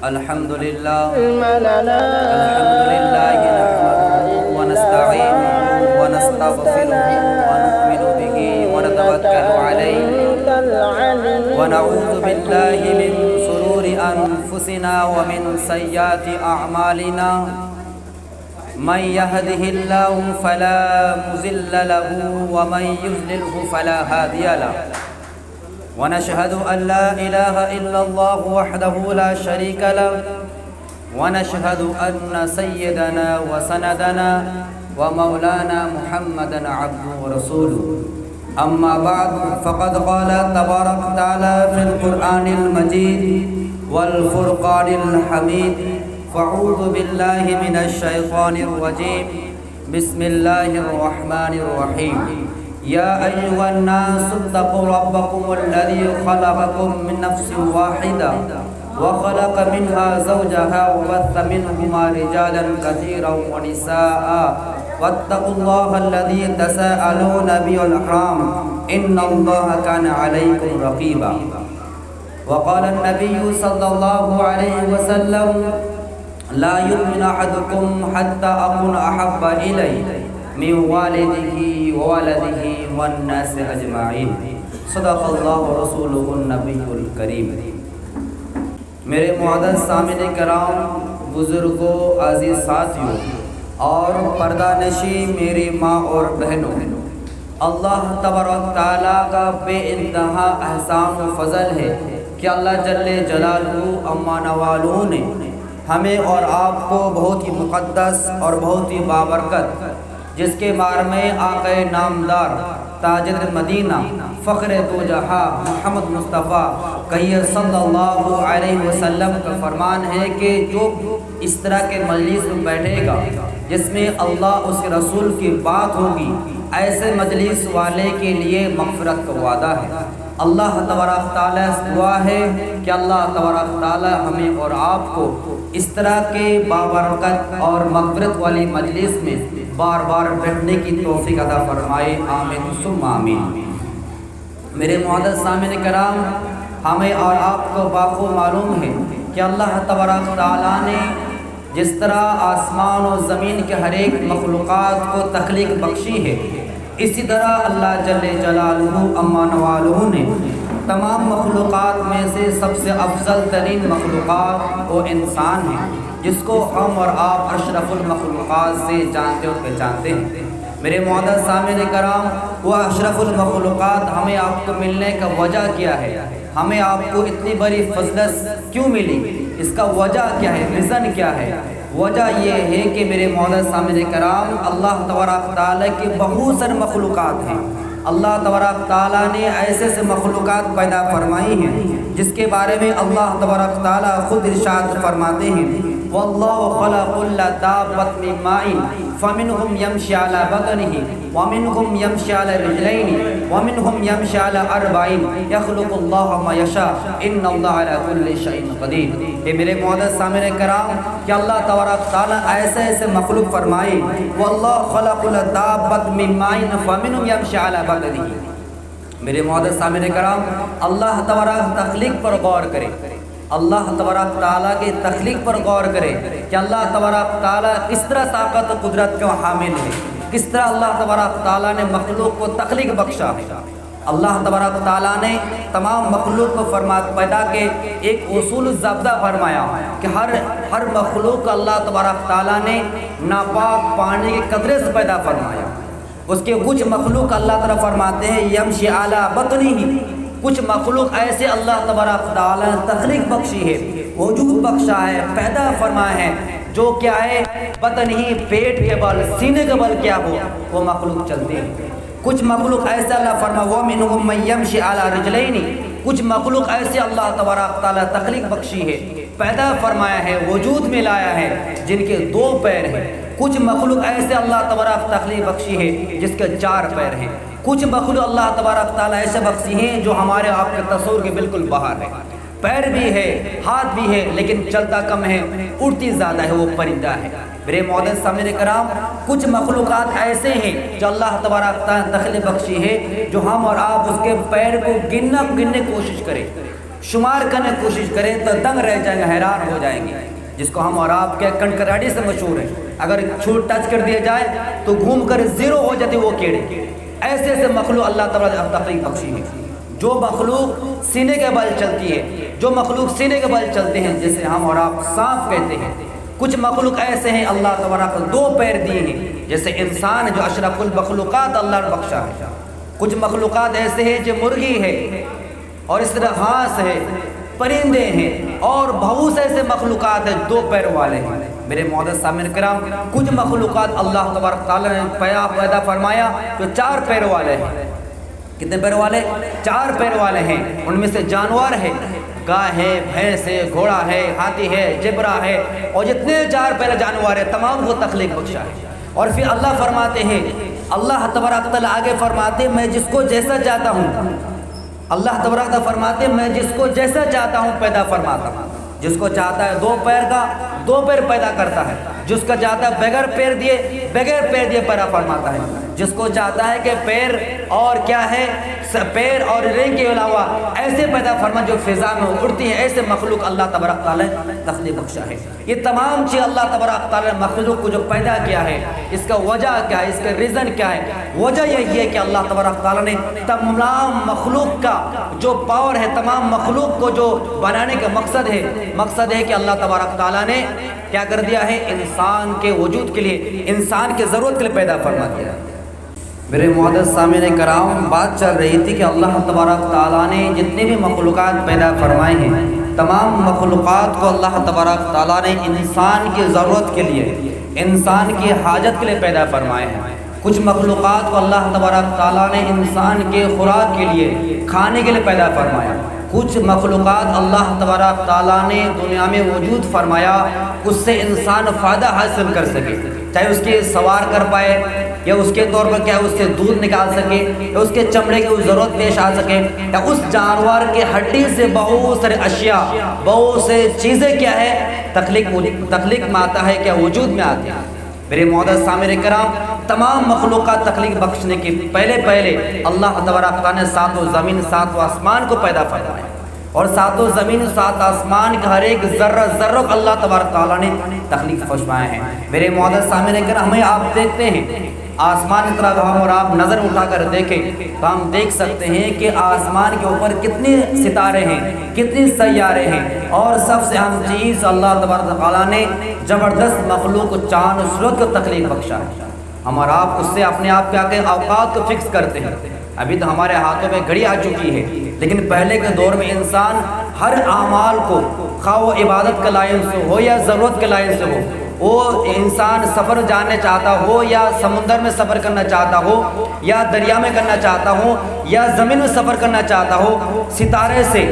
الحمد لله نحمده ونستعينه ونستغفره ونؤمن به ونتوكل عليه ونعوذ بالله من شرور أنفسنا ومن سيئات أعمالنا من يهده الله فلا مضل له ومن يضلله فلا هادي له ونشهد أن لا إله إلا الله وحده لا شريك له ونشهد أن سيدنا وسندنا ومولانا محمدا عبده ورسوله أما بعد فقد قال تبارك وتعالى في القرآن المجيد والفرقان الحميد فأعوذ بالله من الشيطان الرجيم بسم الله الرحمن الرحيم يا أيها الناس اتقوا ربكم الذي خلقكم من نفس واحدة وخلق منها زوجها وبث منهما رجالا كثيرا ونساء واتقوا الله الذي تساءلون به والأرحام إن الله كان عليكم رقيبا وقال النبي صلى الله عليه وسلم لا يؤمن أحدكم حتى أكون أحب إليه من والده وولده والناس اجمعین صدق اللہ رسولہ النبی الکریم۔ میرے معزز سامعین کرام، بزرگوں، عزیز ساتھیوں اور پردہ نشین میری ماں اور بہنوں، اللہ تبارک تعالیٰ کا بے انتہا احسان و فضل ہے کہ اللہ جل جلالہ اما نوالہ نے ہمیں اور آپ کو بہت ہی مقدس اور بہت ہی بابرکت، جس کے بارے میں آقا نامدار تاجر مدینہ فخر دو جہاں محمد مصطفیٰ کہیے صلی اللہ علیہ وسلم کا فرمان ہے کہ جو اس طرح کے مجلس میں بیٹھے گا جس میں اللہ اس کے رسول کی بات ہوگی، ایسے مجلس والے کے لیے مغفرت کا وعدہ ہے۔ اللہ تبارک تعالیٰ سے دعا ہے کہ اللہ تبارک تعالیٰ ہمیں اور آپ کو اس طرح کے بابرکت اور مغفرت والی مجلس میں بار بار بیٹھنے کی توفیق عطا فرمائے، آمین ثم آمین۔ میرے معزز سامعین کرام، ہمیں اور آپ کو باخو معلوم ہے کہ اللہ تبارک تعالیٰ نے جس طرح آسمان و زمین کے ہر ایک مخلوقات کو تخلیق بخشی ہے، اسی طرح اللہ جل جلالہ اما نوالہ نے تمام مخلوقات میں سے سب سے افضل ترین مخلوقات وہ انسان ہے، جس کو ہم اور آپ اشرف المخلوقات سے جانتے اور پہچانتے ہیں۔ میرے معزز سامعین کرام، وہ اشرف المخلوقات ہمیں آپ کو ملنے کا وجہ کیا ہے؟ ہمیں آپ کو اتنی بڑی فضیلت کیوں ملی؟ اس کا وجہ کیا ہے؟ ریزن کیا ہے؟ وجہ یہ ہے کہ میرے معزز سامعین کرام، اللہ تبارک تعالیٰ کی بہت سارے مخلوقات ہیں۔ اللہ تبارک تعالیٰ نے ایسے سے مخلوقات پیدا فرمائی ہیں جس کے بارے میں اللہ تبارک تعالیٰ خود ارشاد فرماتے ہیں وَاللَّهُ خَلَقَ كُلَّ دَابَّةٍ مِّن مَّاءٍ فَمِنْهُمْ يَمْشِي عَلَى بَطْنِهِ وَمِنْهُمْ يَمْشِي عَلَى رِجْلَيْنِ وَمِنْهُمْ يَمْشِي عَلَى أَرْبَعٍ يَخْلُقُ اللَّهُ مَا يَشَاءُ إِنَّ اللَّهَ عَلَى كُلِّ شَيْءٍ قَدِيرٌ۔ یہ میرے معزز سامعین کرام کہ اللہ تبارک تعالیٰ ایسے ایسے مخلوق فرمائے وَاللَّهُ خَلَقَ كُلَّ دَابَّةٍ مِّن مَّاءٍ فَمِنْهُمْ يَمْشِي عَلَى بَطْنِهِ۔ میرے معزز سامعین کرام، اللہ تبارک تخلیق پر غور کریں، اللہ تبارک تعالیٰ کی تخلیق پر غور کرے کہ اللہ تبارک تعالیٰ کس طرح طاقت و قدرت کا حامل ہے، کس طرح اللہ تبارک تعالیٰ نے مخلوق کو تخلیق بخشا ہے۔ اللہ تبارک تعالیٰ نے تمام مخلوق کو پیدا کے ایک اصول ضابطہ فرمایا کہ ہر مخلوق کو اللہ تبارک تعالیٰ نے ناپاک پانی کے قطرے سے پیدا فرمایا۔ اس کے کچھ مخلوق اللہ تعالیٰ فرماتے ہیں یمشی علی بطنہ، کچھ مخلوق ایسے اللہ تبارک تعالیٰ نے تخلیق بخشی ہے، وجود بخشا ہے، پیدا فرمایا ہے، جو کیا ہے بطن ہی پیٹ کے بل، سینے کے بل کیا ہو وہ مخلوق چلتے ہیں۔ کچھ مخلوق ایسے اللہ فرما وَمِنْهُمْ مَن يَمْشِي عَلَى رِجْلَيْنِ، کچھ مخلوق ایسے اللہ تبارک تعالیٰ تخلیق بخشی ہے، پیدا فرمایا ہے، وجود میں لایا ہے، جن کے 2 پیر ہیں۔ کچھ مخلوق ایسے اللہ تبارک تخلیق بخشی ہے جس کے 4 پیر ہیں۔ کچھ مخلوق اللہ تبارک تعالیٰ ایسے بخشی ہیں جو ہمارے آپ کے تصور کے بالکل باہر ہے، پیر بھی ہے، ہاتھ بھی ہے، لیکن چلتا کم ہے، اڑتی زیادہ ہے، وہ پرندہ ہے۔ میرے معزز سامعین کرام، کچھ مخلوقات ایسے ہیں جو اللہ تبارک تعالیٰ نے تخلیق بخشی ہے جو ہم اور آپ اس کے پیر کو گننے کی کوشش کریں، شمار کرنے کی کوشش کریں تو دنگ رہ جائیں گے، حیران ہو جائیں گے، جس کو ہم اور آپ کے کنکراڑی سے مشہور ہیں، اگر چھوٹ ٹچ کر دیا جائے تو گھوم کر زیرو ہو جاتے وہ کیڑے۔ ایسے ایسے مخلوق اللہ تعالیٰ نے تخلیق بخشی ہے، جو مخلوق سینے کے بل چلتی ہے، جو مخلوق سینے کے بل چلتے ہیں، جسے ہم اور آپ سانپ کہتے ہیں۔ کچھ مخلوق ایسے ہیں اللہ تبارک کو 2 پیر دیے ہیں، جیسے انسان جو اشرف المخلوقات اللہ نے بخشا ہے۔ کچھ مخلوقات ایسے ہیں جو مرغی ہے، اور اس طرح گھاس ہے، پرندے ہیں، اور بہت سے ایسے مخلوقات ہیں 2 پیر والے ہیں۔ میرے معزز سامعین کرام، کچھ مخلوقات اللہ تبارک تعالیٰ نے پیدا فرمایا جو 4 پیر والے ہیں۔ کتنے پیر والے؟ 4 پیر والے ہیں۔ ان میں سے جانور ہے، گائے ہے، بھینس ہے، گھوڑا ہے، ہاتھی ہے، جبرا ہے، اور جتنے 4 پیر جانور ہیں تمام کو تخلیق بخشا ہے۔ اور پھر اللہ فرماتے ہیں، اللہ تبارک تعالیٰ آگے فرماتے ہیں میں جس کو جیسا چاہتا ہوں، اللہ تبارک تعالیٰ فرماتے ہیں میں جس کو جیسا چاہتا ہوں پیدا فرماتا ہوں۔ جس کو چاہتا ہے 2 پیر کا 2 پیر پیدا کرتا ہے، جس کا چاہتا ہے بغیر پیر دیے پیدا فرماتا ہے، جس کو چاہتا ہے کہ پیر اور کیا ہے پیر اور رینگ کے علاوہ ایسے پیدا فرما جو فضا میں اڑتی ہے، ایسے مخلوق اللہ تبارک تعالیٰ نے تخلیق بخشا ہے۔ یہ تمام چیز اللہ تبارک تعالیٰ نے مخلوق کو جو پیدا کیا ہے، اس کا وجہ کیا ہے، اس کا ریزن کیا ہے؟ وجہ یہی ہے کہ اللہ تبارک تعالیٰ نے تمام مخلوق کا جو پاور ہے، تمام مخلوق کو جو بنانے کا مقصد ہے کہ اللہ تبارک تعالیٰ نے کیا کر دیا ہے، انسان کے وجود کے لیے، انسان کے ضرورت کے لیے پیدا فرما دیا۔ میرے معزز سامعین کرام، بات چل رہی تھی کہ اللہ تبارک تعالیٰ نے جتنے بھی مخلوقات پیدا فرمائے ہیں، تمام مخلوقات کو اللہ تبارک تعالیٰ نے انسان کی ضرورت کے لیے، انسان کی حاجت کے لیے پیدا فرمائے ہیں۔ کچھ مخلوقات کو اللہ تبارک تعالیٰ نے انسان کے خوراک کے لیے، کھانے کے لیے پیدا فرمایا۔ کچھ مخلوقات اللہ تبارک تعالیٰ نے دنیا میں وجود فرمایا، اس سے انسان فائدہ حاصل کر سکے، چاہے اس کے سوار کر پائے، یا اس کے طور پر کیا اس سے دودھ نکال سکے، یا اس کے چمڑے کی ضرورت پیش آ سکے، یا اس جانور کے ہڈی سے بہت سارے اشیاء، بہت سے چیزیں کیا ہے تخلیق میں آتا ہے، کیا وجود میں آتی ہے۔ میرے معزز سامعین کرام، تمام مخلوقات تخلیق بخشنے کے پہلے اللہ تبارک تعالیٰ نے 7 زمین 7 آسمان کو پیدا فرمایا، اور 7 زمین 7 آسمان کا ہر ایک ذرہ کو اللہ تبارک تعالیٰ نے تخلیق فرمایا ہے۔ میرے معزز سامعین کرام، ہمیں آپ دیکھتے ہیں آسمان کی طرف ہم اور آپ نظر اٹھا کر دیکھیں تو ہم دیکھ سکتے ہیں کہ آسمان کے اوپر کتنے ستارے ہیں، کتنے سیارے ہیں، اور سب سے اہم چیز اللہ تبارک تعالیٰ نے زبردست مخلوق چاند و سورج کو تخلیق بخشا ہے۔ ہم اور آپ اس سے اپنے آپ کے اوقات کو فکس کرتے ہیں۔ ابھی تو ہمارے ہاتھوں میں گھڑی آ چکی ہے، لیکن پہلے کے دور میں انسان ہر اعمال کو، خواہ وہ عبادت کے لائن سے ہو یا ضرورت کے لائن سے ہو، وہ انسان سفر جانے چاہتا ہو یا سمندر میں سفر کرنا چاہتا ہو یا دریا میں کرنا چاہتا ہو یا زمین میں سفر کرنا چاہتا ہو، ستارے سے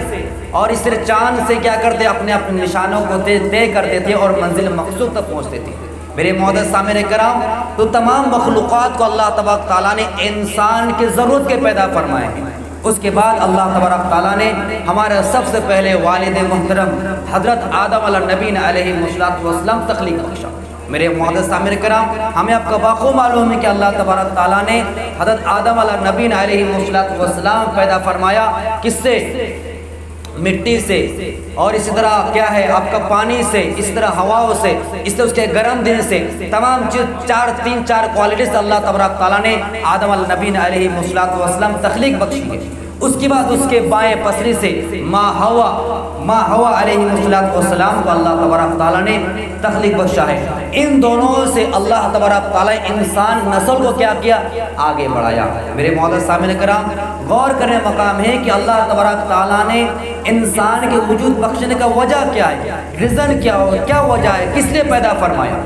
اور اس طرح چاند سے کیا کرتے، اپنے نشانوں کو طے کرتے تھے اور منزل مقصود تک پہنچتے تھے۔ میرے معزز سامعین کرام، تو تمام مخلوقات کو اللہ تبارک تعالیٰ نے انسان کی ضرورت کے پیدا فرمائے ہیں۔ اس کے بعد اللہ تبارک تعالیٰ نے ہمارے سب سے پہلے والد محترم حضرت آدم علیہ نبی علیہ السلام تخلیق بخشا۔ میرے معزز سامعین کرام، ہمیں آپ کا بخوبی معلوم ہے کہ اللہ تبارک تعالیٰ نے حضرت آدم علیہ نبی علیہ السلام پیدا فرمایا، کس سے؟ مٹی سے، اور اسی طرح کیا ہے آپ کا پانی سے، اس طرح ہواؤں سے، اس طرح اس کے گرم دن سے، تمام چیز 4 کوالٹیز سے اللہ تبارک تعالیٰ نے آدم النبی علیہ السلام تخلیق بخشی ہے۔ اس کے بعد اس کے بائیں پسری سے ماں ہوا علیہ السلام کو اللہ تبارک تعالیٰ نے تخلیق بخشا ہے۔ ان دونوں سے اللہ تبارک تعالیٰ انسان نسل کو کیا آگے بڑھایا۔ میرے معزز سامعین کرام، غور کرنے مقام ہے کہ اللہ تبارک تعالیٰ نے انسان کے وجود بخشنے کا وجہ کیا ہے، ریزن کیا وجہ ہے، کس لیے پیدا فرمایا؟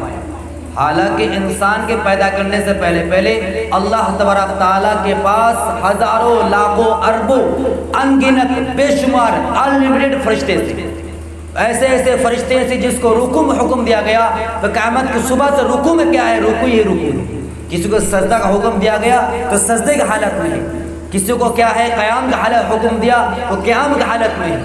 حالانکہ انسان کے پیدا کرنے سے پہلے اللہ تبارک تعالیٰ کے پاس ہزاروں لاکھوں اربوں انگنت بے شمار انلمیٹڈ فرشتے تھے، ایسے فرشتے تھے جس کو رکوع میں حکم دیا گیا تو قیامت کی صبح سے رکوع میں کیا ہے، رکوع ہی رکوع ہے۔ کسی کو سجدہ کا حکم دیا گیا تو سجدے کی حالت میں ہے، کسی کو کیا ہے قیام کا حکم دیا تو قیام کی حالت میں ہے۔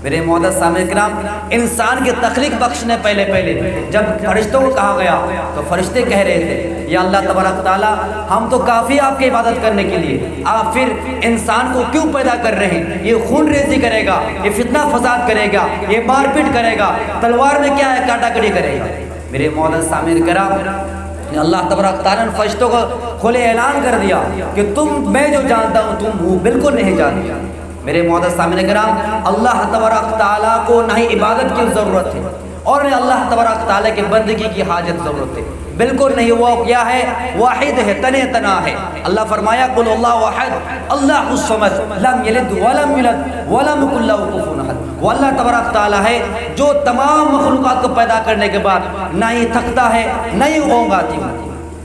میرے معزز سامعین کرام، انسان کی تخلیق بخشنے پہلے جب فرشتوں کو کہا گیا تو فرشتے کہہ رہے تھے یا اللہ تبارک تعالیٰ ہم تو کافی آپ کی عبادت کرنے کے لیے، آپ پھر انسان کو کیوں پیدا کر رہے ہیں؟ یہ خون ریزی کرے گا، یہ فتنہ فساد کرے گا، یہ مار پیٹ کرے گا، تلوار میں کیا ہے کاٹا کٹی کرے گا۔ میرے معزز سامعین کرام، اللہ تبارک تعالیٰ نے فرشتوں کو کھلے اعلان کر دیا کہ میں جو جانتا ہوں تم وہ بالکل نہیں جانتے۔ میرے معزز سامعین کرام، اللہ تبارک تعالیٰ کو نہ ہی عبادت کی ضرورت ہے اور نہ اللہ تبارک تعالیٰ کی بندگی کی حاجت ضرورت ہے، بالکل نہیں۔ وہ کیا ہے؟ واحد ہے، تنہا ہے۔ اللہ فرمایا قل اللہ احد اللہ الصمد لم یلد ولم یولد ولم یکن لہ کفوا احد۔ وہ اللہ تبارک تعالیٰ ہے جو تمام مخلوقات کو پیدا کرنے کے بعد نہ ہی تھکتا ہے نہ ہی اونگ آتی ہے۔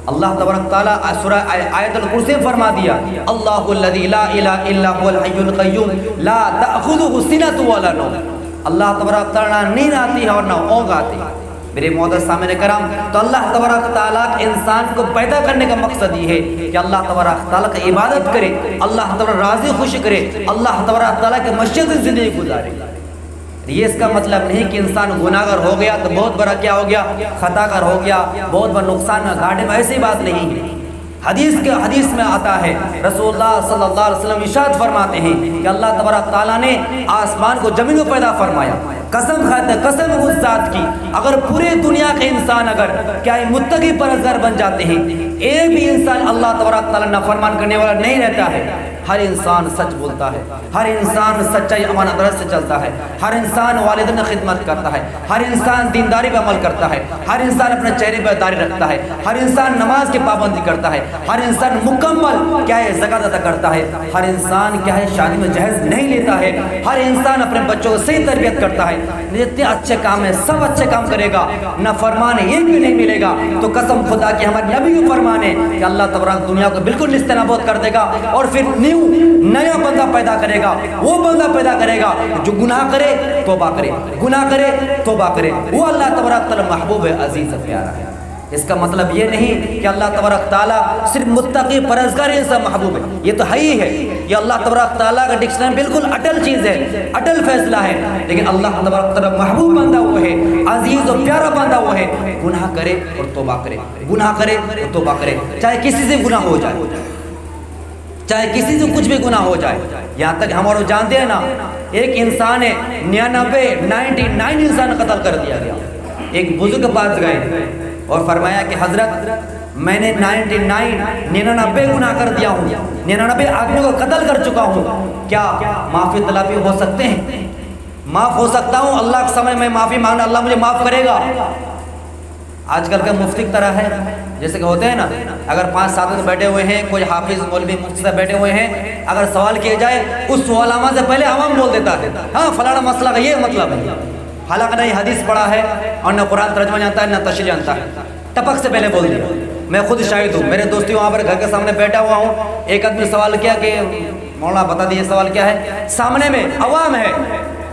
اللہ تبارک تعالیٰ سورہ آیت الکرسی میں فرما دیا اللہ الذی لا الہ الا هو الحی القیوم لا تأخذہ سنۃ ولا نوم۔ اللہ تبارک تعالیٰ نیند آتی ہے اور نہ اونگ آتی ہے۔ میرے معزز سامعین کرام، تو اللہ تبارک تعالیٰ انسان کو پیدا کرنے کا مقصد یہ ہے کہ اللہ تبارک تعالیٰ کی عبادت کرے، اللہ تبارک راضی خوش کرے، اللہ تبارک تعالیٰ کے مشیت سے زندگی گزارے۔ یہ اس کا مطلب نہیں کہ انسان گناہ گر ہو گیا تو بہت بڑا کیا ہو گیا، خطا گر ہو گیا، بہت بڑا نقصان گھاٹے میں، ایسی بات نہیں ہے۔ حدیث میں آتا ہے، رسول اللہ صلی اللہ علیہ وسلم ارشاد فرماتے ہیں کہ اللہ تبارک تعالیٰ نے آسمان کو زمین کو پیدا فرمایا، قسم کھاتے قسم اس ذات کی اگر پورے دنیا کے انسان اگر کیا متقی پرہیزگار بن جاتے ہیں، ایک بھی انسان اللہ تبارک تعالیٰ نافرمان کرنے والا نہیں رہتا ہے۔ ہر انسان سچ بولتا ہے، ہر انسان سچائی امانت داری سے چلتا ہے، ہر انسان والدین کی خدمت کرتا ہے، ہر انسان دینداری پہ عمل کرتا ہے، ہر انسان اپنے چہرے پہ داڑھی رکھتا ہے، ہر انسان نماز کی پابندی کرتا ہے، ہر انسان مکمل کیا ہے زکوٰۃ ادا کرتا ہے، ہر انسان کیا ہے شادی میں جہیز نہیں لیتا ہے، ہر انسان اپنے بچوں کو صحیح تربیت کرتا ہے۔ جتنے اچھے کام ہیں سب اچھے کام کرے گا، نہ فرمان ایک بھی نہیں ملے گا۔ تو قسم خدا کی ہمارے نبی کو فرمان ہے کہ اللہ تبارک دنیا کو بالکل نیست نابود کر دے گا اور پھر نیا بندہ پیدا کرے گا، وہ بندہ پیدا کرے گا جو گناہ کرے توبہ کرے، گناہ کرے توبہ کرے۔ وہ اللہ تبارک تعالیٰ محبوب ہے، عزیز ہے، پیارا ہے۔ اس کا مطلب یہ نہیں کہ اللہ تبارک تعالیٰ صرف متقی پرہیزگار انسان محبوب ہے، یہ تو ہے ہی ہے۔ یہ اللہ تبارک تعالیٰ کا ڈکشنری بالکل اٹل چیز ہے، اٹل فیصلہ ہے، لیکن اللہ تبارک تعالیٰ محبوب بندہ وہ ہے، عزیز اور پیارا بندہ وہ ہے، گناہ کرے اور توبہ کرے، گناہ کرے اور توبہ کرے، چاہے کسی سے گناہ ہو جائے، چاہے کسی سے کچھ بھی گناہ ہو جائے۔ یہاں تک ہم اور جانتے ہیں نا، ایک انسان ہے 99 انسان قتل کر دیا گیا۔ ایک بزرگ کے پاس گئے اور فرمایا کہ حضرت میں نے 99 گناہ کر دیا ہوں، 99 آدمیوں کو قتل کر چکا ہوں، کیا معافی طلبی ہو سکتے ہیں؟ معاف ہو سکتا ہوں؟ اللہ کے سامنے میں معافی مانگنا، اللہ مجھے معاف کرے گا؟ آج کل کا مفتی کی طرح ہے، جیسے کہ ہوتے ہیں نا، اگر 5-7 لوگ بیٹھے ہوئے ہیں، کوئی حافظ مولوی مفتی سے بیٹھے ہوئے ہیں، اگر سوال کیے جائے اس سوال سے پہلے عوام بول دیتا ہے ہاں فلانا مسئلہ کا یہ مطلب ہے، حالانکہ نہ حدیث پڑھا ہے اور نہ قرآن ترجمہ جانتا ہے نہ تشریح جانتا ہے، ٹپک سے پہلے بول دیا۔ میں خود شاہد ہوں، میرے دوستی وہاں پر گھر کے سامنے بیٹھا ہوا ہوں، ایک آدمی سوال کیا کہ مولانا بتا دیجیے سوال کیا ہے، سامنے میں عوام ہے،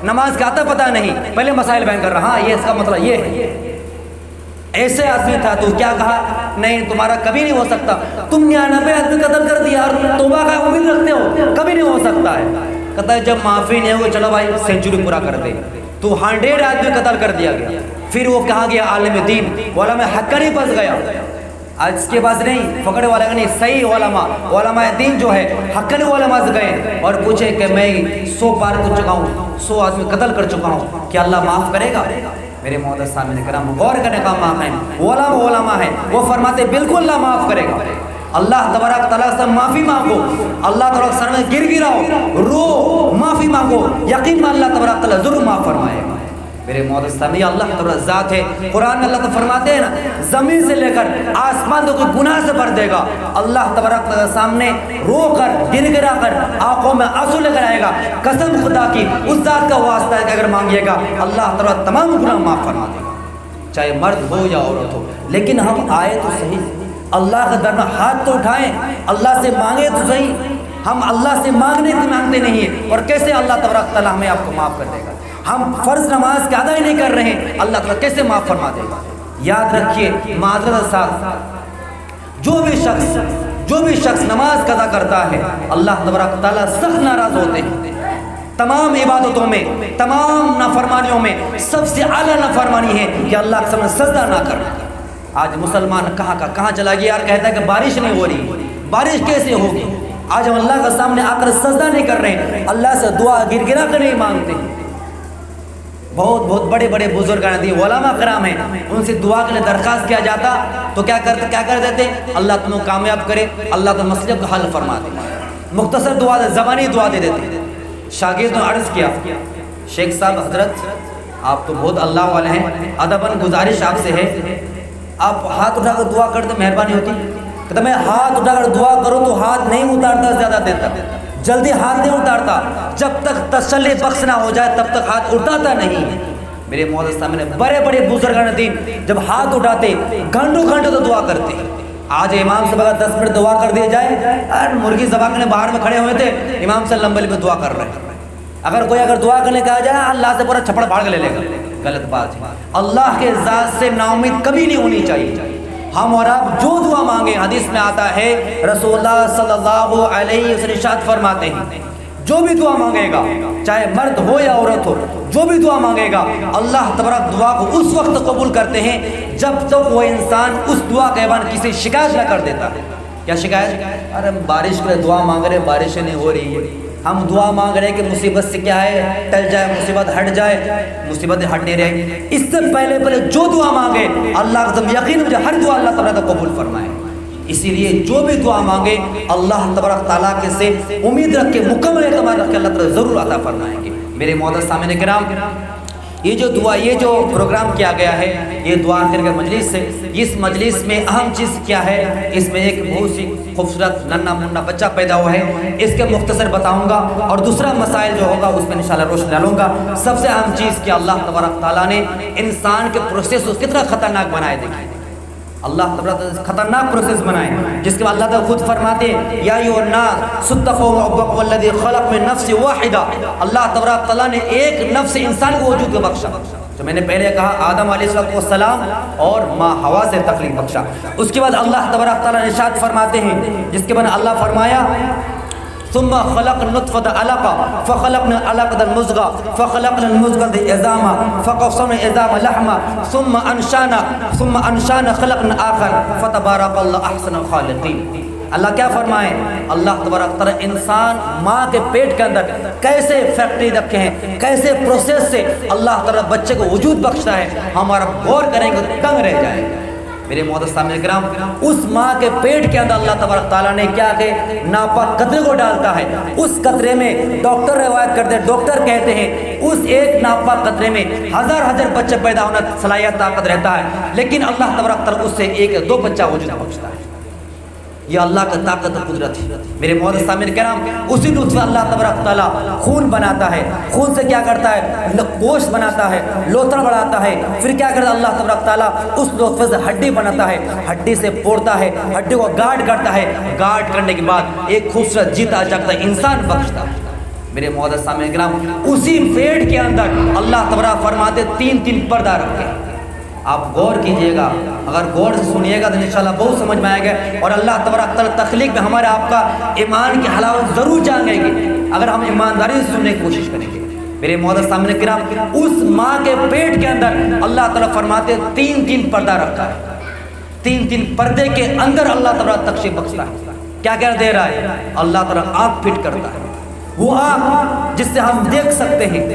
نماز کا آتا پتہ نہیں، پہلے مسائل بیان کر رہا، ہاں یہ اس کا مطلب یہ ہے۔ ایسے آدمی تھا تو کیا کہا؟ نہیں تمہارا کبھی نہیں ہو سکتا، تم 99 آدمی قتل کر دیا اور توبہ کا امید رکھتے ہو، کبھی نہیں ہو سکتا ہے۔ کہتا ہے جب معافی نہیں ہوگی چلو بھائی سینچری پورا کر دے، تو 100 آدمی قتل کر دیا گیا، پھر وہ کہاں گیا عالم دین، علماء حقانی پھنس گیا۔ آج اس کے پاس نہیں پکڑے والا نہیں، صحیح علماء دین جو ہے حقانی علماء سے گئے اور پوچھے کہ میں 100 پار کر چکا ہوں، 100 آدمی قتل کر چکا ہوں، کیا اللہ معاف کرے گا؟ میرے معزز سامعین کرام، غور کرنے کا موقع ہے، علماء ہیں وہ فرماتے بالکل اللہ معاف کرے گا۔ اللہ تبارک تعالیٰ سے معافی مانگو، اللہ تبارک سر میں گر گراؤ، رو، معافی مانگو، یقین میں اللہ تبارک تعالیٰ ضرور معاف فرمائے گا۔ میرے معزز سامعین، اللہ تبارک ذات ہے، قرآن میں اللہ تو فرماتے ہیں نا، زمین سے لے کر آسمان تک کوئی گناہ سے بھر دے گا، اللہ تبارک تعالیٰ سامنے رو کر گر گرا کر آنکھوں میں آنسو لے کر آئے گا، قسم خدا کی اس ذات کا واسطہ ہے کہ اگر مانگیے گا اللہ تعالیٰ تمام گناہ معاف فرما دے گا، چاہے مرد ہو یا عورت ہو۔ لیکن ہم آئے تو صحیح، اللہ کے در میں ہاتھ تو اٹھائیں، اللہ سے مانگے تو صحیح، ہم اللہ سے مانگتے نہیں ہیں، اور کیسے اللہ تبارک تعالیٰ ہمیں آپ کو معاف کر دے گا؟ ہم فرض نماز کے ادا ہی نہیں کر رہے ہیں، اللہ تعالیٰ کیسے معاف فرما دے گا؟ یاد رکھیے معذرت ساتھ جو بھی شخص نماز قضا کرتا ہے اللہ تبارک تعالیٰ سخت ناراض ہوتے ہیں، تمام عبادتوں میں، تمام نافرمانیوں میں سب سے اعلیٰ نافرمانی ہے کہ اللہ کے سامنے سجدہ نہ کرنا۔ آج مسلمان کہاں چلا گیا یار، کہتا ہے کہ بارش نہیں ہو رہی، بارش کیسے ہوگی؟ آج ہم اللہ کے سامنے آ کر سجدہ نہیں کر رہے، اللہ سے دعا گر گرا کر نہیں مانگتے۔ بہت بڑے بڑے بزرگان دی علماء کرام ہیں، ان سے دعا کے لیے درخواست کیا جاتا تو کیا کر دیتے؟ اللہ تمہیں کامیاب کرے، اللہ تم مسئلے کو حل فرما دے، مختصر دعا دے، زبانی دعا دے دیتے۔ شاگرد نے عرض کیا، شیخ صاحب حضرت آپ تو بہت اللہ والے ہیں، ادباً گزارش آپ سے ہے آپ ہاتھ اٹھا کر دعا کر دیں، مہربانی ہوتی۔ کہتا میں ہاتھ اٹھا کر دعا کروں تو ہاتھ نہیں اتارتا، زیادہ دیر تک جلدی ہاتھ نہیں اتارتا، جب تک تسلی بخش نہ ہو جائے تب تک ہاتھ اٹھاتا نہیں۔ میرے معزز سامنے بڑے بڑے بزرگان دین جب ہاتھ اٹھاتے گھنٹوں تو دعا کرتے۔ آج امام سے بغیر 10 منٹ دعا کر دیا جائے، مرغی ذبح کرنے باہر میں کھڑے ہوئے تھے، امام سے لمبے میں دعا کر رہے ہیں۔ اگر کوئی دعا کرنے کہا جائے اللہ سے پورا چھپڑ پھاڑ کے لے لے گا، غلط بات ہے۔ اللہ کے ذات سے نا امید کبھی نہیں ہونی چاہیے۔ ہم اور آپ جو دعا مانگیں، حدیث میں آتا ہے رسول اللہ صلی اللہ علیہ وسلم ارشاد فرماتے ہیں جو بھی دعا مانگے گا، چاہے مرد ہو یا عورت ہو، جو بھی دعا مانگے گا اللہ تبارک دعا کو اس وقت قبول کرتے ہیں جب تک وہ انسان اس دعا کے بعد کسی شکایت نہ کر دیتا۔ کیا شکایت؟ ارے ہم بارش کے لیے دعا مانگ رہے، بارشیں نہیں ہو رہی ہے، ہم دعا مانگ رہے ہیں کہ مصیبت سے کیا ہے ٹل جائے، مصیبت ہٹ جائے، مصیبتیں ہٹ نہیں رہی۔ اس سے پہلے جو دعا مانگے اللہ کا یقین مجھے ہر دعا اللہ تعالیٰ کا قبول فرمائے۔ اسی لیے جو بھی دعا مانگے اللہ تبارک تعالیٰ کے سے امید رکھ کے، مکمل اعتماد رکھ کے اللہ تعالیٰ ضرور عطا فرمائیں گے۔ میرے معزز سامعین کرام، یہ جو دعا، یہ جو پروگرام کیا گیا ہے، یہ دعا کر کے مجلس سے، اس مجلس میں اہم چیز کیا ہے؟ اس میں ایک بہت سی خوبصورت ننا منا بچہ پیدا ہوا ہے، اس کے مختصر بتاؤں گا اور دوسرا مسائل جو ہوگا اس میں انشاءاللہ روشنی ڈالوں گا۔ سب سے اہم چیز کہ اللہ تبارک تعالیٰ نے انسان کے پروسیس کو کتنا خطرناک بنائے، دیکھیں اللہ تبارک خطرناک پروسیس بنائے، جس کے بعد اللہ تعالیٰ خود فرماتے ہیں یا ایھا الناس اتقوا ربکم الذی خلق من نفس واحدہ۔ اللہ تبارک تعالیٰ نے ایک نفس انسان کو وجود کو بخشا، جو میں نے پہلے کہا آدم علیہ السلام اور ماں حوا سے تخلیق بخشا۔ اس کے بعد اللہ تبارک تعالیٰ نے ارشاد فرماتے ہیں، جس کے بعد اللہ فرمایا ثم خلقنا النطفة علقة فخلقنا العلقة مضغة فخلقنا المضغة عظاما فقسمنا العظام لحما ثم انشانا خلقنا آخر فتبارك الله احسن الخالقين۔ اللہ کیا فرمائے؟ اللہ تبارک تعالیٰ انسان ماں کے پیٹ کے اندر کیسے فیکٹری رکھے ہیں، کیسے پروسیس سے اللہ تعالیٰ بچے کو وجود بخشتا ہے، ہمارا غور کریں گے تو دنگ رہ جائے گا۔ میرے معزز سامعین کرام، اس ماں کے پیٹ کے اندر اللہ تبارک تعالیٰ نے کیا کہ ناپاک قطرے کو ڈالتا ہے، اس قطرے میں ڈاکٹر روایت کرتے ہیں، ڈاکٹر کہتے ہیں اس ایک ناپاک قطرے میں ہزار بچے پیدا ہونا صلاحیت طاقت رہتا ہے، لیکن اللہ تبارک تعالیٰ اس سے ایک یا دو بچہ وجود بخشتا ہے۔ یہ اللہ کا طاقت اور قدرت ہے۔ میرے معزز سامعین کرام، اسی نطفے اللہ تبارک تعالیٰ خون بناتا ہے، خون سے کیا کرتا ہے؟ گوشت بناتا ہے، لوتھڑا بڑھاتا ہے، پھر کیا کرتا ہے اللہ تبارک تعالیٰ؟ اس نطفے سے ہڈی بناتا ہے، ہڈی سے پوڑتا ہے، ہڈی کو گارڈ کرتا ہے، گارڈ کرنے کے بعد ایک خوبصورت جیتا جاگتا انسان بخشتا ہے۔ میرے معزز سامعین کرام، اسی پیٹ کے اندر اللہ تبارک فرماتے تین پردہ رکھے۔ آپ غور کیجئے گا، اگر غور سے سنیے گا تو انشاءاللہ بہت سمجھ میں آئے گا، اور اللہ تبارک تعالیٰ تخلیق میں ہمارے آپ کا ایمان کی حلاوت ضرور جانیں گے اگر ہم ایمانداری سے سننے کی کوشش کریں گے۔ میرے معزز سامعین کرام، اس ماں کے پیٹ کے اندر اللہ تعالیٰ فرماتے تین پردہ رکھا ہے، تین پردے کے اندر اللہ تعالیٰ تخلیق بخشتا ہے۔ کیا دے رہا ہے؟ اللہ تعالیٰ آنکھ فٹ کرتا ہے، وہ آنکھ جس سے ہم دیکھ سکتے ہیں،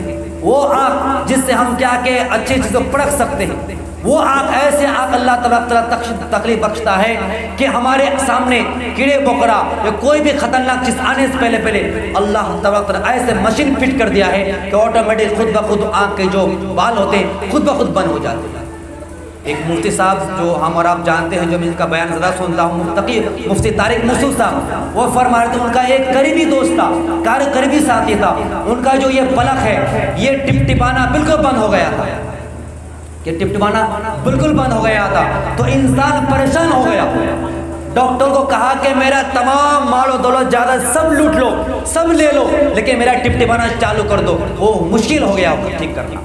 وہ آنکھ جس سے ہم کیا کہ اچھی چیزیں پرکھ سکتے ہیں، وہ آنکھ ایسے آنکھ اللہ تعالیٰ تخلیق بخشتا ہے کہ ہمارے سامنے کیڑے مکوڑا یا کوئی بھی خطرناک چیز آنے سے پہلے اللہ تعالیٰ ایسے مشین فٹ کر دیا ہے کہ آٹومیٹک خود بخود آنکھ کے جو بال ہوتے ہیں خود بخود بند ہو جاتے ہیں۔ ایک مفتی صاحب جو ہم اور آپ جانتے ہیں، جو میں ان کا بیان زیادہ سنتا ہوں، مفتی طارق مسعود صاحب، وہ فرما رہے تھے ان کا ایک قریبی دوست تھا، قریبی ساتھی تھا، ان کا جو یہ پلک ہے یہ ٹپٹپانا بالکل بند ہو گیا تھا، کہ ٹپٹپانا بالکل بند ہو گیا تھا، تو انسان پریشان ہو گیا، ڈاکٹر کو کہا کہ میرا تمام مال و دولت زیادہ سب لوٹ لو، سب لے لو، لیکن میرا ٹپٹپانا چالو کر دو۔ وہ مشکل ہو گیا ٹھیک کرنا،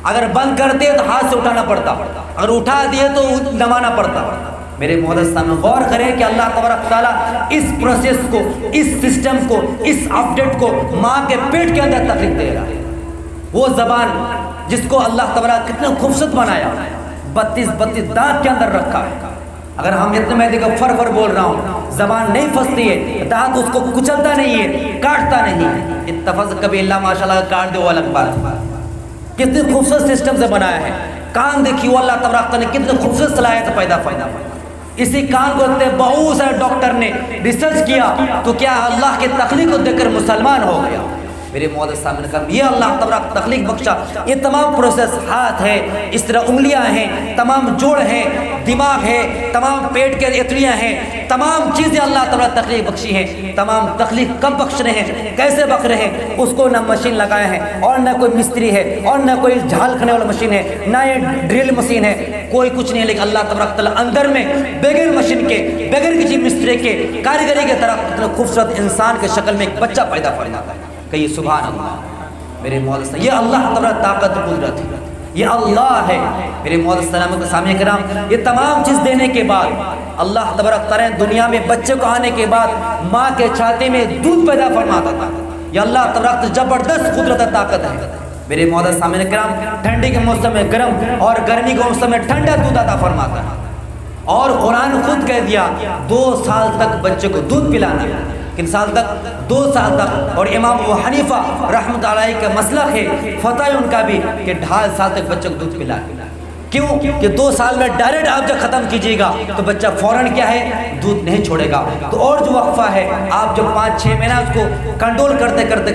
اگر بند کر دے تو ہاتھ سے اٹھانا پڑتا، اگر اٹھا دیے تو دبانا پڑتا، میرے معزز سامنے غور کریں کہ اللہ تبارک تعالیٰ اس پروسیس کو، اس سسٹم کو، اس اپڈیٹ کو ماں کے پیٹ کے اندر تخلیق دے رہا ہے۔ وہ زبان جس کو اللہ تبارک کتنا خوبصورت بنایا، 32 دانت کے اندر رکھا ہے۔ اگر ہم اتنے میں دیکھو فر بول رہا ہوں، زبان نہیں پھنستی ہے، دانت اس کو کچلتا نہیں ہے، کاٹتا نہیں ہے۔ اتفاق کبھی اللہ ماشاءاللہ کاٹ دے وہ الگ بات۔ کتنے خوبصورت سسٹم سے بنایا ہے۔ کان دیکھیے اللہ تبارک نے کتنے خوبصورت صلاحیت پیدا فرمایا۔ اسی کان کو بہت سارے ڈاکٹر نے ریسرچ کیا تو کیا اللہ کے تخلیق کو دیکھ کر مسلمان ہو گیا۔ میرے معزز سامنے کہا یہ اللہ تبارک تخلیق بخشا، یہ تمام پروسیس، ہاتھ ہے، اس طرح انگلیاں ہیں، تمام جوڑ ہیں، دماغ ہے، تمام پیٹ کے اتڑیاں ہیں، تمام چیزیں اللہ تبارک تخلیق بخشی ہیں۔ تمام تخلیق کب بخش رہے ہیں، کیسے بخش رہے ہیں، اس کو نہ مشین لگائے ہیں اور نہ کوئی مستری ہے اور نہ کوئی جھال کھنے والا مشین ہے، نہ یہ ڈرل مشین ہے، کوئی کچھ نہیں، لیکن اللہ تبارک تعالیٰ اندر میں بغیر مشین کے، بغیر کسی مستری کے، کاریگری کے طرح اتنا خوبصورت انسان کے شکل میں ایک بچہ پیدا فرماتا ہے۔ کہیے سبحان اللہ۔ میرے معزز، یہ اللہ تبارک طاقت قدرت ہے، یہ اللہ ہے۔ میرے معزز سلام کے سامنے کرام، یہ تمام چیز دینے کے بعد اللہ تبارک تعالیٰ دنیا میں بچے کو آنے کے بعد ماں کے چھاتی میں دودھ پیدا فرماتا تھا۔ یہ اللہ تبارک زبردست قدرت طاقت ہے۔ میرے معزز سامنے کرام، ٹھنڈی کے موسم میں گرم اور گرمی کے موسم میں ٹھنڈا دودھ عطا فرماتا ہے۔ اور قرآن خود کہہ دیا 2 سال تک بچے کو دودھ پلانا ہے۔ کن سال تک؟ 2 سال تک۔ اور امام ابو حنیفہ رحمۃ اللہ علیہ کا مسلک ہے، فتح ہے ان کا بھی، کہ 2.5 سال تک بچے کو دودھ پلائے۔ کیوں کہ 2 سال میں ڈائریکٹ آپ جب ختم کیجیے گا تو بچہ فوراً کیا ہے، دودھ نہیں چھوڑے گا۔ تو اور جو وقفہ ہے، آپ جب 5-6 مہینہ اس کو کنٹرول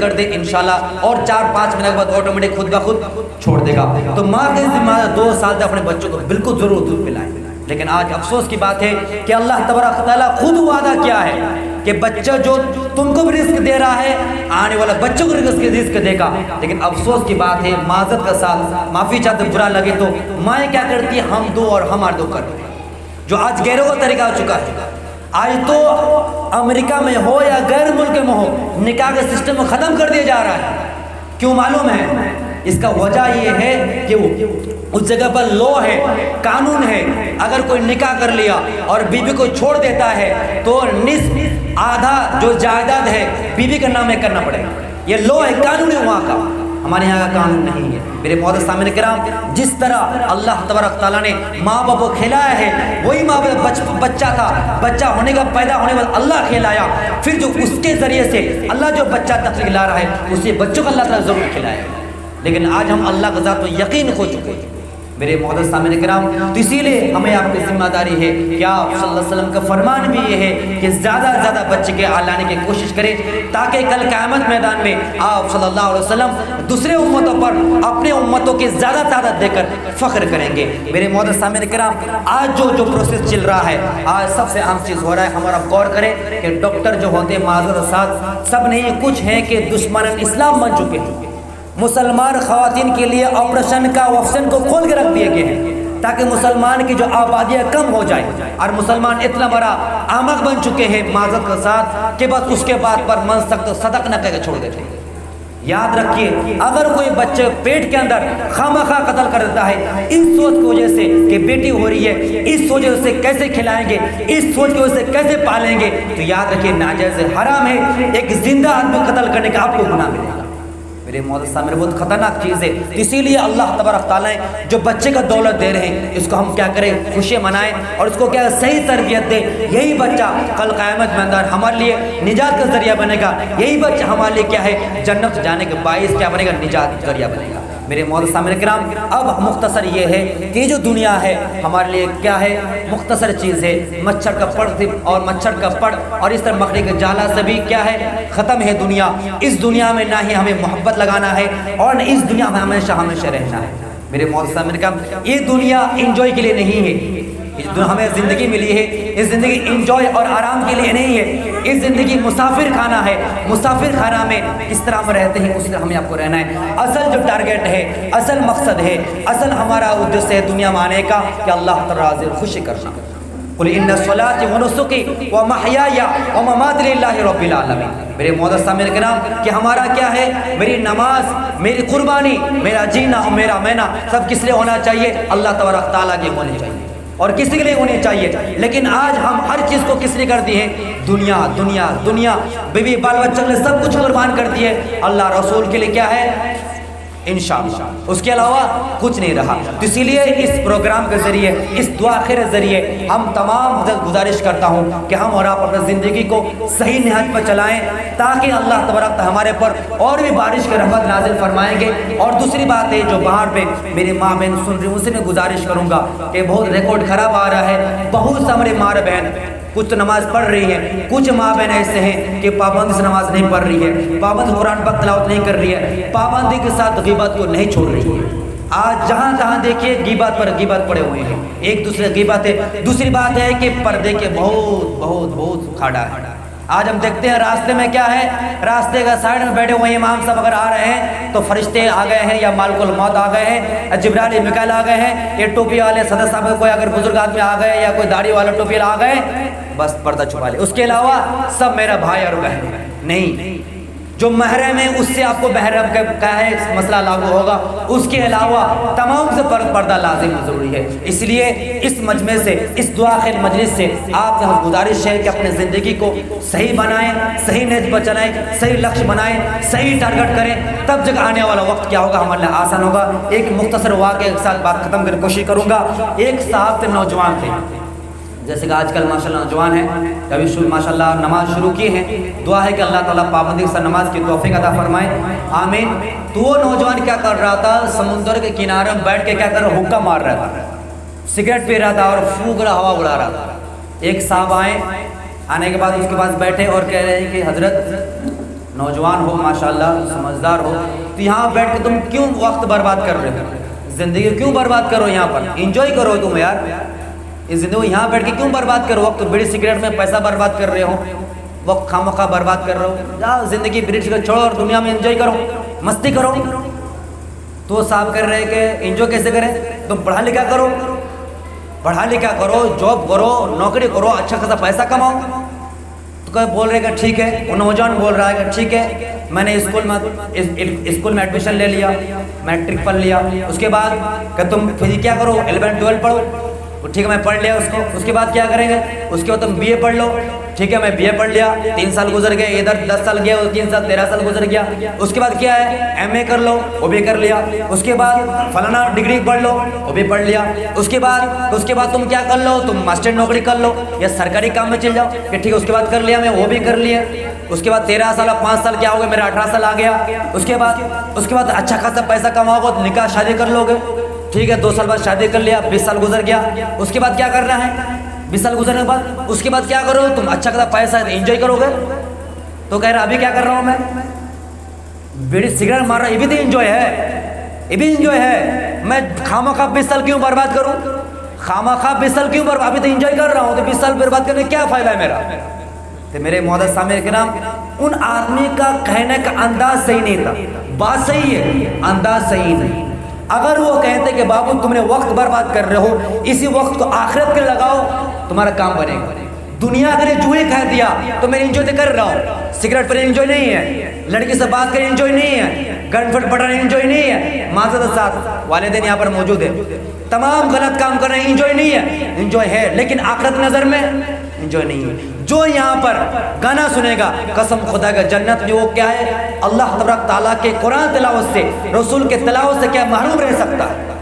کرتے انشاءاللہ اور 4-5 مہینے کے بعد آٹومیٹک خود بخود چھوڑ دے گا۔ تو ماں کے ذمہ 2 سال تک اپنے بچوں کو بالکل ضرور دودھ پلائیں۔ لیکن آج افسوس کی بات ہے کہ اللہ تبارک تعالیٰ خود وعدہ کیا ہے کہ بچہ جو تم کو بھی رزق دے رہا ہے، آنے والا بچوں کو رزق دے گا۔ لیکن افسوس کی بات ہے، معذرت کا ساتھ معافی چاہتے برا لگے تو، مائیں کیا کرتی ہیں، ہم دو اور ہمارے دو کرتے ہیں، جو آج غیروں کا طریقہ ہو چکا ہے۔ آج تو امریکہ میں ہو یا غیر ملک میں ہو، نکاح کے سسٹم کو ختم کر دیا جا رہا ہے۔ کیوں معلوم ہے؟ اس کا وجہ یہ ہے کہ اس جگہ پر لو ہے، قانون ہے، اگر کوئی نکاح کر لیا اور بیوی کو چھوڑ دیتا ہے تو نصف آدھا جو جائیداد ہے بیوی کا نام کرنا پڑے گا۔ یہ لو ہے، قانون ہے وہاں کا، ہمارے یہاں کا قانون نہیں ہے۔ میرے معزز سامعین کرام، جس طرح اللہ تبارک تعالیٰ نے ماں باپ کو کھلایا ہے، وہی ماں باپ بچہ تھا، بچہ ہونے کا پیدا ہونے بعد اللہ کھلایا، پھر جو اس کے ذریعے سے اللہ جو بچہ تخلیق لا رہا ہے، اسی بچوں کو اللہ تعالیٰ ضرور کھلایا ہے۔ لیکن آج ہم اللہ کے ذات میں یقین کھو چکے ہیں میرے معزز سامعین کرام۔ تو اسی لیے ہمیں آپ کی ذمہ داری ہے کہ آپ صلی اللہ علیہ وسلم کا فرمان بھی یہ ہے کہ زیادہ سے زیادہ بچے کے لانے کی کوشش کریں، تاکہ کل قیامت میدان میں آپ صلی اللہ علیہ وسلم دوسرے امتوں پر اپنے امتوں کی زیادہ تعداد دے کر فخر کریں گے۔ میرے معزز سامعین کرام، آج جو پروسیس چل رہا ہے، آج سب سے عام چیز ہو رہا ہے، ہمارا غور کریں کہ ڈاکٹر جو ہوتے ہیں معذرت ساتھ سب نہیں، کچھ ہیں کہ دشمن اسلام بن چکے ہیں۔ مسلمان خواتین کے لیے آپریشن کا آپشن کو کھول کے رکھ دیے گئے ہیں تاکہ مسلمان کی جو آبادیاں کم ہو جائے، اور مسلمان اتنا بڑا احمق بن چکے ہیں معذرت کے ساتھ کہ بس اس کے بعد پر من سخت صدق نہ کہہ کے چھوڑ دیتے ہیں۔ یاد رکھیے، اگر کوئی بچے پیٹ کے اندر خامخواہ قتل کر دیتا ہے اس سوچ کی وجہ سے کہ بیٹی ہو رہی ہے، اس سوچ سے کیسے کھلائیں گے، اس سوچ کی وجہ سے کیسے پالیں گے، تو یاد رکھیے ناجائز حرام ہے۔ ایک زندہ آدمی قتل کرنے کا آپ کو گناہ ملے گا۔ میرے معزز سامعین، بہت خطرناک چیز ہے۔ اسی لیے اللہ تبارک تعالیٰ جو بچے کا دولت دے رہے ہیں، اس کو ہم کیا کریں، خوشی منائیں اور اس کو کیا صحیح تربیت دیں۔ یہی بچہ کل قیامت میں اندر ہمارے لیے نجات کا ذریعہ بنے گا، یہی بچہ ہمارے لیے کیا ہے، جنت جانے کے باعث کیا بنے گا، نجات کا ذریعہ بنے گا۔ میرے معزز سامعین کرام، اب مختصر یہ ہے کہ جو دنیا ہے ہمارے لیے کیا ہے، مختصر چیز ہے۔ مچھر کا پڑ اور مچھر کا پڑ اور اس طرح مکڑی کے جالا سے بھی کیا ہے، ختم ہے دنیا۔ اس دنیا میں نہ ہی ہمیں محبت لگانا ہے اور نہ اس دنیا میں ہمیشہ ہمیشہ رہنا ہے۔ میرے معزز سامعین کرام، یہ دنیا انجوائے کے لیے نہیں ہے، ہمیں زندگی ملی ہے، اس زندگی انجوائے اور آرام کے لیے نہیں ہے، اس زندگی مسافر خانہ ہے۔ مسافر خانہ میں کس طرح ہم رہتے ہیں اسی طرح ہمیں آپ کو رہنا ہے۔ اصل جو ٹارگیٹ ہے، اصل مقصد ہے، اصل ہمارا ادیش ہے دنیا میں آنے کا کہ اللہ تعالیٰ راضی خوشی کرنا۔ قل ان صلاتي ونسكي ومحياي ومماتي لله رب العالمین۔ میرے معزز سامعین کرام، کہ ہمارا کیا ہے، میری نماز، میری قربانی، میرا جینا اور میرا مینا سب کس لیے ہونا چاہیے، اللہ تبارک تعالیٰ کے ہونے چاہیے۔ اور کسی کے لیے ہونی چاہیے. لیکن آج ہم ہر چیز کو کس نے کر دی ہے؟ دنیا دنیا دنیا. بیوی بال بچوں نے سب کچھ قربان کر دیے. اللہ رسول کے لیے کیا ہے؟ انشاءاللہ اس کے علاوہ کچھ نہیں رہا. تو اسی لیے اس پروگرام کے ذریعے، اس دعا خیر ذریعے ہم تمام گزارش کرتا ہوں کہ ہم اور آپ اپنے زندگی کو صحیح نہج پر چلائیں، تاکہ اللہ تبارک ہمارے پر اور بھی بارش کی رحمت نازل فرمائیں گے. اور دوسری بات ہے جو باہر پہ میری ماں بہن سن رہی ہوں، ان سے میں گزارش کروں گا کہ بہت ریکارڈ خراب آ رہا ہے. بہت سے ہمارے ماں بہن کچھ تو نماز پڑھ رہی ہے، کچھ ماں بہن ایسے ہیں کہ پابندی سے نماز نہیں پڑھ رہی ہے، پابند قرآن پاک تلاوت نہیں کر رہی ہے، پابندی کے ساتھ غیبت کو نہیں چھوڑ رہی ہے. آج جہاں تہاں دیکھیے غیبت پر غیبت پڑے ہوئے ہیں، ایک دوسرے غیبت ہے. دوسری بات ہے کہ پردے کے بہت بہت بہت کھاڑا ہے. آج ہم دیکھتے ہیں راستے میں کیا ہے، راستے کا سائڈ میں بیٹھے ہوئے امام صاحب اگر آ رہے ہیں تو فرشتے آ گئے ہیں، یا ملک الموت آ گئے ہیں، جبرائیل میکائیل آ گئے ہیں، یہ ٹوپی والے صدر صاحب کوئی اگر بزرگ آدمی آ گئے یا کوئی داڑھی والا ٹوپی آ گئے، بس پردہ چھپا لے. اس کے علاوہ سب میرا بھائی اور بہن نہیں. جو محرم ہے اس سے آپ کو محرم کا ہے مسئلہ لاگو ہوگا، اس کے علاوہ تمام سے پردہ لازم ضروری ہے. اس لیے اس مجمع سے، اس دعا خیر مجلس سے آپ سے گزارش ہے کہ اپنے زندگی کو صحیح بنائیں، صحیح نہج پر چلائیں، صحیح لکش بنائیں، صحیح ٹارگٹ کریں. تب جب آنے والا وقت کیا ہوگا ہمارے لیے آسان ہوگا. ایک مختصر واقعے کے ساتھ بات ختم کرنے کی کوشش کروں گا. ایک صاحب تھے، نوجوان تھے، جیسے کہ آج کل ماشاءاللہ نوجوان ہیں، ابھی ماشاءاللہ نماز شروع کی ہے. دعا ہے کہ اللہ تعالیٰ پابندی سے نماز کی توفیق عطا فرمائے، آمین. تو وہ نوجوان کیا کر رہا تھا؟ سمندر کے کنارے میں بیٹھ کے کیا کر رہا، حکا مار رہا تھا، سگریٹ پی رہا تھا اور پھونک رہا، ہوا اڑا رہا تھا. ایک صاحب آئے، آنے کے بعد اس کے پاس بیٹھے اور کہہ رہے ہیں کہ حضرت نوجوان ہو، ماشاءاللہ سمجھدار ہو، تو یہاں بیٹھ کے تم کیوں وقت برباد کر رہے ہو؟ زندگی کیوں برباد کرو؟ یہاں پر انجوائے کرو تم یار. اس زندگی یہاں بیٹھ کے کیوں برباد کرو؟ وقت بیڑی سگریٹ میں پیسہ برباد کر رہے ہو، وقت خواہ برباد کر رہے ہو. جاؤ زندگی بیڑی سگریٹ چھوڑو اور دنیا میں انجوائے کرو، مستی کرو. تو وہ صاحب کر رہے ہیں کہ انجوائے کیسے کریں؟ تم پڑھا لکھا کرو، پڑھا لکھا کرو، جاب کرو، نوکری کرو، اچھا خاصا پیسہ کماؤ. تو کوئی بول رہے کہ ٹھیک ہے، وہ نوجوان بول رہا ہے کہ ٹھیک ہے، میں نے اسکول میں ایڈمیشن لے لیا، میٹرک پڑھ لیا. اس کے بعد کہ تم پھر کیا کرو؟ 11 12 پڑھو. ٹھیک ہے میں پڑھ لیا اس کو. اس کے بعد کیا کریں گے؟ اس کے بعد تم بی اے پڑھ لو. ٹھیک ہے میں بی اے پڑھ لیا، 3 سال گزر گئے، ادھر 10 سال گیا، 3 سال 13 سال گزر گیا. اس کے بعد کیا ہے؟ ایم اے کر لو، وہ بھی کر لیا. اس کے بعد فلانا ڈگری پڑھ لو، وہ بھی پڑھ لیا. اس کے بعد تم کیا کر لو؟ تم ماسٹر نوکری کر لو یا سرکاری کام میں چل جاؤ کہ ٹھیک ہے. اس کے بعد کر لیا میں، وہ بھی کر لیا. اس کے بعد 13 سال 5 سال کیا ہو گیا، میرا 18 سال آ گیا. اس کے بعد اچھا خاصا پیسہ کماؤ گے تو نکاح شادی کر لو گے. ٹھیک ہے 2 سال بعد شادی کر لیا، 20 سال گزر گیا. اس کے بعد کیا کرنا ہے؟ 20 سال گزرنے کے بعد اس کے بعد کیا کرو؟ تم اچھا خاصا پیسہ انجوائے کرو گے. تو کہہ رہا ابھی کیا کر رہا ہوں میں؟ بیڑی سگریٹ مار رہا، یہ بھی تو انجوائے ہے، یہ بھی انجوائے ہے. میں خواہ 20 سال کیوں برباد کروں؟ خواہ 20 سال کیوں برباد؟ ابھی تو انجوائے کر رہا ہوں، تو 20 سال برباد کرنے کیا فائدہ ہے میرا؟ تو میرے معزز سامعین کرام، ان آدمی کا کہنے کا انداز صحیح نہیں تھا. بات صحیح ہے، انداز صحیح نہیں. اگر وہ کہتے کہ بابو تم نے وقت برباد کر رہے ہو، اسی وقت کو آخرت کے لگاؤ، تمہارا کام بنے گا. دنیا کے لیے جوئی کہہ دیا تو میں انجوائے تو کر رہا ہوں، سگریٹ پر انجوائے نہیں ہے، لڑکی سے بات کریں انجوائے نہیں ہے، گن فٹ پڑھنا انجوائے نہیں ہے. معذرت ساتھ والدین یہاں پر موجود ہیں، تمام غلط کام کر رہے ہیں، انجوائے نہیں ہے. انجوائے ہے لیکن آخرت نظر میں انجوائے نہیں ہے. جو یہاں پر گانا سنے گا، قسم خدا کا جنت میں وہ کیا ہے؟ اللہ تبارک تعالیٰ کے قرآن تلاوت سے، رسول کے تلاوت سے کیا محروم رہ سکتا ہے؟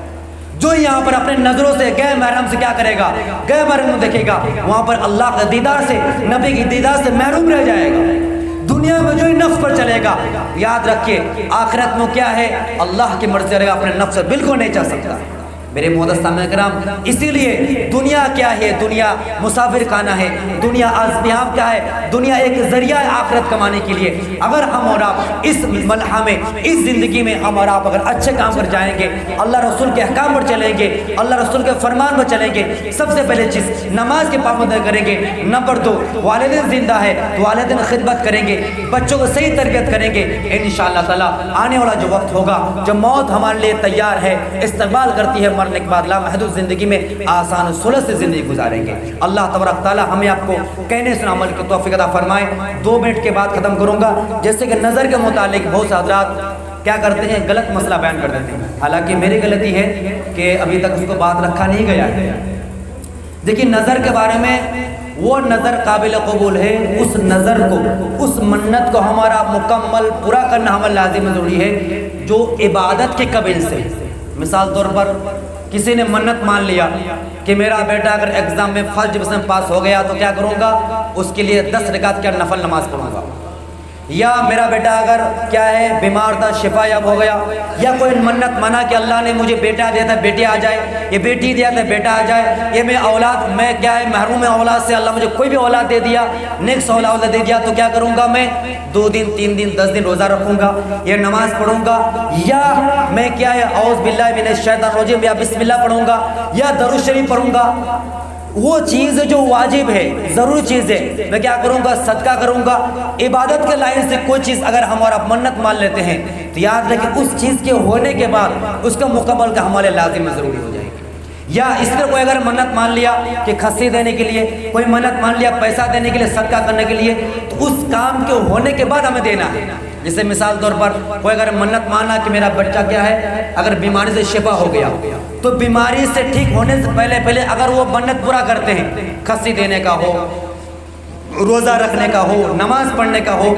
جو یہاں پر اپنے نظروں سے غیر محرم سے کیا کرے گا؟ غیر محرم دیکھے گا، وہاں پر اللہ کے دیدار سے، نبی کی دیدار سے محروم رہ جائے گا. دنیا میں جو ہی نفس پر چلے گا، یاد رکھیے آخرت میں کیا ہے؟ اللہ کی مرضی کرے گا، اپنے نفس سے بالکل نہیں چل سکتا. میرے محترم سامعین کرام، اسی لیے دنیا کیا ہے؟ دنیا مسافر خانہ ہے، دنیا یہاں کیا ہے؟ دنیا ایک ذریعہ ہے آخرت کمانے کے لیے. اگر ہم اور آپ اس ملحہ میں، اس زندگی میں ہم اور آپ اگر اچھے کام پر جائیں گے، اللہ رسول کے احکام پر چلیں گے، اللہ رسول کے فرمان پر چلیں گے، سب سے پہلے چیز نماز کے پابندی کریں گے. نمبر 2، والدین زندہ ہے تو والدین خدمت کریں گے، بچوں کو صحیح تربیت کریں گے. انشاءاللہ تعالیٰ آنے والا جو وقت ہوگا، جب موت ہمارے لیے تیار ہے، استقبال کرتی ہے، مرنے کے بعد لامحدود زندگی میں آسان سہولت سے زندگی گزاریں گے. اللہ تبارک تعالیٰ ہمیں آپ کو کہنے سے عمل کی توفیق عطا فرمائے. 2 منٹ کے بعد ختم کروں گا. جیسے کہ نظر کے متعلق بہت سے حضرات کیا کرتے ہیں؟ غلط مسئلہ بیان کر دیتے ہیں. حالانکہ میری غلطی ہے کہ ابھی تک اس کو بات رکھا نہیں گیا ہے. دیکھیے نظر کے بارے میں، وہ نظر قابل قبول ہے، اس نظر کو، اس منت کو ہمارا مکمل پورا کرنا ہمیں لازم ضروری ہے، جو عبادت کے قبیل سے۔ مثال طور پر کسی نے منت مان لیا کہ میرا بیٹا اگر ایگزام میں فرسٹ ڈویژن پاس ہو گیا تو کیا کروں گا، اس کے لیے 10 رکعت کا نفل نماز پڑھوں گا، یا میرا بیٹا اگر کیا ہے بیمار تھا شفا یاب ہو گیا، یا کوئی منت مانا کہ اللہ نے مجھے بیٹا دیا تھا بیٹی آ جائے، یہ بیٹی دیا تھا بیٹا آ جائے، یہ میں اولاد، میں کیا ہے محروم اولاد سے، اللہ مجھے کوئی بھی اولاد دے دیا، نیکسٹ اولاد دے دیا، تو کیا کروں گا میں 2 دن 3 دن 10 دن روزہ رکھوں گا، یہ نماز پڑھوں گا، یا میں کیا ہے اعوذ باللہ من الشیطان الرجیم یا بسم اللہ پڑھوں گا، یا درود شریف پڑھوں گا۔ وہ چیز جو واجب ہے، ضروری چیز ہے، میں کیا کروں گا، صدقہ کروں گا۔ عبادت کے لائن سے کوئی چیز اگر ہمارا منت مان لیتے ہیں تو یاد رکھیں اس چیز کے ہونے کے بعد اس کا مکمل کا ہمارے لازم ضروری ہو جائے گی۔ یا اس طرح کوئی اگر منت مان لیا کہ کھسی دینے کے لیے، کوئی منت مان لیا پیسہ دینے کے لیے، صدقہ کرنے کے لیے، تو اس کام کے ہونے کے بعد ہمیں دینا ہے۔ جیسے مثال طور پر کوئی اگر منت مانا کہ میرا بچہ کیا ہے اگر بیماری سے شفا ہو گیا، تو بیماری سے ٹھیک ہونے سے پہلے اگر وہ منت پورا کرتے ہیں، کھسی دینے کا ہو، روزہ رکھنے کا ہو، نماز پڑھنے کا ہو،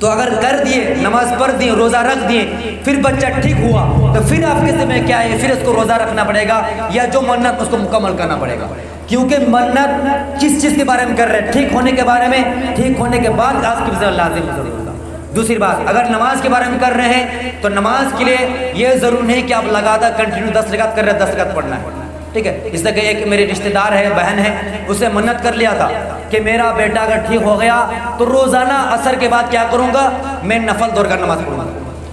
تو اگر کر دیے، نماز پڑھ دیے، روزہ رکھ دیے، پھر بچہ ٹھیک ہوا تو پھر آپ کے ذمہ کیا ہے، پھر اس کو روزہ رکھنا پڑے گا، یا جو منت اس کو مکمل کرنا پڑے گا، کیونکہ منت کس چیز کے بارے میں کر رہے ہیں، ٹھیک ہونے کے بارے میں، ٹھیک ہونے کے بعد آپ کی ذمہ لازم ضرور ہوگا۔ دوسری بات، اگر نماز کے بارے میں کر رہے ہیں تو نماز کے لیے یہ ضرور نہیں کہ آپ لگاتار کنٹینیو 10 رکعت کر رہے ہیں، 10 رکعت پڑھنا ہے، ٹھیک ہے۔ اس طرح ایک میرے رشتہ دار ہے، بہن ہے، اسے منت کر لیا تھا کہ میرا بیٹا اگر ٹھیک ہو گیا تو روزانہ عصر کے بعد کیا کروں گا، میں نفل دور کا نماز پڑھوں گا۔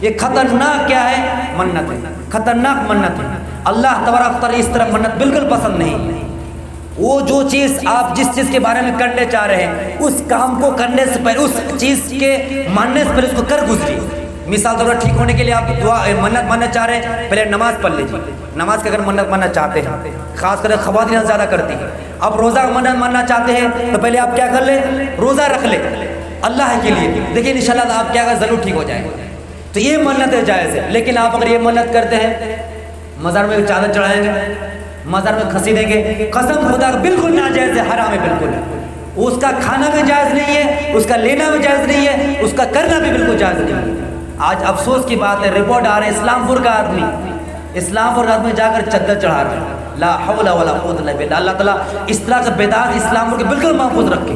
یہ خطرناک کیا ہے، منت ہے، خطرناک منت ہے۔ اللہ تبارک و تعالیٰ اس طرح منت بالکل پسند نہیں۔ وہ جو چیز آپ جس چیز کے بارے میں کرنے چاہ رہے ہیں، اس کام کو کرنے سے پہلے، اس چیز کے ماننے سے پہلے اس کو کر گزری۔ مثال طور پر ٹھیک ہونے کے لیے آپ دعا منت ماننا چاہ رہے ہیں، پہلے نماز پڑھ لیجیے۔ نماز کے اگر منت ماننا چاہتے ہیں، خاص کر خواتین زیادہ کرتی ہیں، آپ روزہ منت ماننا چاہتے ہیں تو پہلے آپ کیا کر لیں، روزہ رکھ لیں اللہ کے لیے، دیکھیں انشاءاللہ آپ کیا ضرور ٹھیک ہو جائیں۔ تو یہ منت جائز ہے۔ لیکن آپ اگر یہ منت کرتے ہیں، مزار میں چادر چڑھائیں گے، مزار میں کھسی دیں گے، قسم خدا کا بالکل ناجائز ہے، حرام ہے بالکل ہے۔ اس کا کھانا بھی جائز نہیں ہے، اس کا لینا بھی جائز نہیں ہے، اس کا کرنا بھی بالکل جائز نہیں ہے۔ آج افسوس کی بات ہے، رپورٹ آ رہے ہیں اسلام پور کا آدمی، اسلام پور کا آدمی جا کر چادر چڑھا رہا ہے، لا حول ولا قوت الا باللہ۔ اللہ تعالیٰ اس طرح کا بدعات اسلام پور کے بالکل محفوظ رکھے،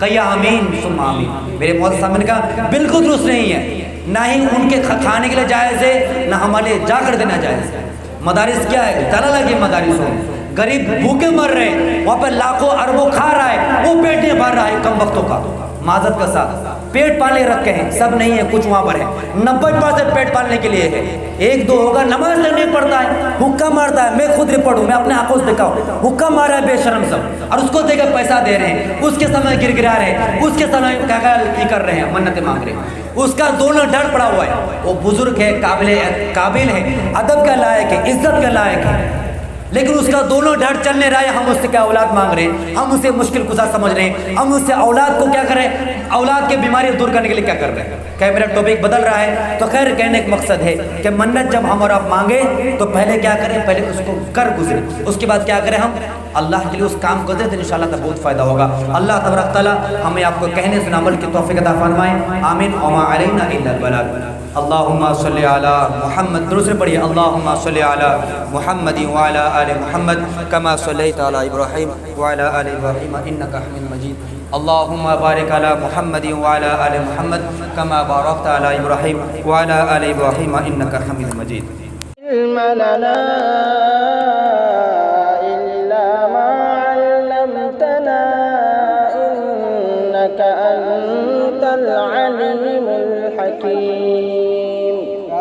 کہیا آمین ثم آمین۔ میرے مولانا صاحب نے کہا بالکل درست نہیں ہے، نہ ہی ان کے کھانے کے لیے جائز ہے، نہ ہمارے جا کر دینا جائز ہے۔ مدارس کیا ہے، تالا لگے مدارس ہو، غریب بھوکے مر رہے ہیں، وہاں پہ لاکھوں اربوں کھا رہا ہے، وہ پیٹ نہیں بھر رہا ہے کم وقتوں کا، معذرت کا ساتھ پیٹ پالنے رکھے ہیں، سب نہیں ہے، کچھ وہاں پر ہے، 90% پیٹ پالنے کے لیے ہے، 1-2 ہوگا، نماز نہیں پڑھتا ہے، حکم مارتا ہے۔ میں خود رپورٹ ہوں، میں اپنے آنکھوں سے دیکھا ہوں، حکم مارا ہے بے شرم سب، اور اس کو دے کر پیسہ دے رہے ہیں، اس کے سامنے گر گرا رہے ہیں، اس کے سامنے کیا کر رہے ہیں، منتیں مانگ رہے ہیں، اس کا دونوں ڈر پڑا ہوا ہے۔ وہ بزرگ ہے، قابل ہے، ادب کا لائق ہے، عزت کا لائق ہے، لیکن اس کا دونوں ڈر چلنے رہا ہے۔ ہم اس سے کیا اولاد مانگ رہے ہیں، ہم اسے مشکل کشا سمجھ رہے ہیں، ہم اس سے اولاد کو کیا کریں، اولاد کی بیماری دور کرنے کے لیے کیا کر رہے ہیں۔ کہ میرا ٹاپک بدل رہا ہے، تو خیر کہنے کا مقصد ہے کہ منت جب ہم اور آپ مانگے تو پہلے کیا کریں، پہلے اس کو کر گزرے، اس کے بعد کیا کریں، ہم اللہ کے لیے اس کام کو دیں تو انشاءاللہ تو بہت فائدہ ہوگا۔ اللہ تبارک تعالیٰ ہمیں آپ کو کہنے سے عمل کی توفیق عطا فرمائے، آمین۔ وما علینا الا البلاغ۔ اللہم صلی علی محمد، دوسرے پڑھیے، اللہم صلی علی محمد وعلی آل محمد کما صلیت علی ابراہیم وعلی آل ابراہیم انک حمید مجید۔ اللہم بارک علی محمد وعلی آل محمد کما بارکت علی ابراہیم وعلی آل ابراہیم انک حمید مجید۔